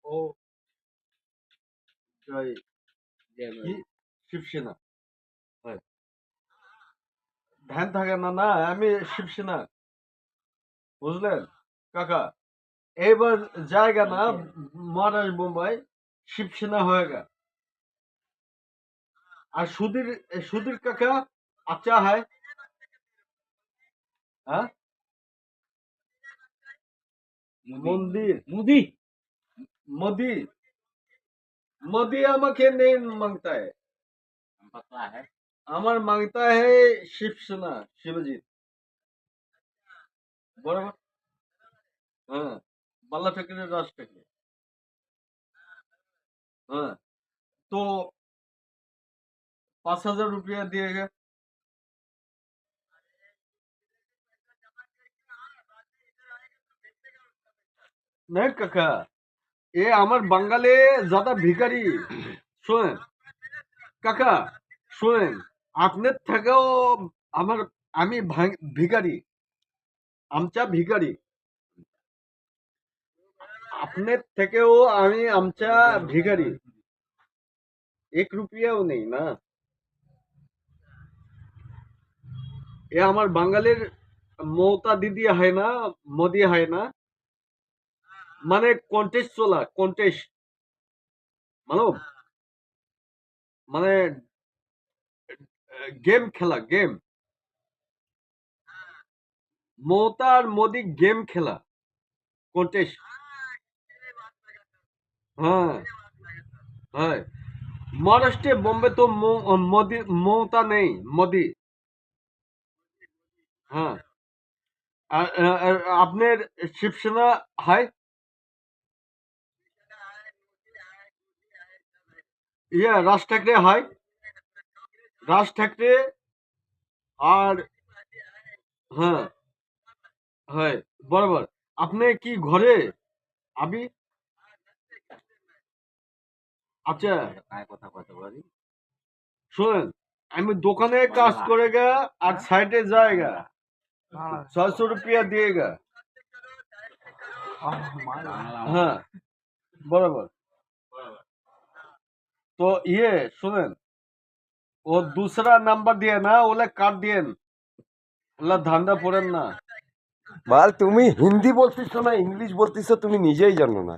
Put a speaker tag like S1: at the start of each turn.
S1: ও জয় কি শিবসেনা হয় ধ্যান থাকে না না আমি শিবসেনা বুঝলেন কাকা এইবার জায়গা না মহারাষ্ট্র মুম্বাই শিবসেনা হয়ে গেল আর সুধীর সুধীর কাকা আচ্ছা হয় হ্যাঁ মন্দির
S2: मोदी
S1: মোদি मोदी আমাকে नहीं मांगता है
S2: पता है
S1: আমার मांगता है शिवसेना शिवजी बराबर हाँ बाला ठाकरे राज ठाकरे हाँ तो 5,000 रुपया दिएगा नहीं काका ये আমার বাঙালি ज्यादा ভিখারি শোনেন কাকা শোনেন আপনার থেকেও আমার আমি ভিখারি আমচা ভিখারি আপনার থেকেও আমি আমচা ভিখারি 1 रुपयाও নেই না এ আমার বাঙালির মমতা দিদি হয় না মোদি হয় না মানে কন্টেস্ট চলা কন্টেস্ট মানব মানে গেম খেলা গেম মমতা আর মোদি গেম খেলা কন্টেস্ট হ্যাঁ হ্যাঁ महाराष्ट्र बॉम्बे तो मोदी ममता नहीं मोदी हाँ आपने शिवसेना है ये राज ठाकरे है राज ठाकरे और हाँ है बराबर আপনি কি ঘরে আবি আচ্ছা
S2: काय কথা কথা বলি
S1: শুনেন আমি দোকানে কাজ করেগা আর সাইডে जाएगा 600 रुपया दिएगा हाँ बराबर तो ये सुनें वो दूसरा नंबर दिए ना ওলে কাট দিয়েন ওলা ধান্দা পড়েন না
S3: বাল তুমি হিন্দি বলতেছো না ইংলিশ বলতেছো তুমি নিজেই জানো না।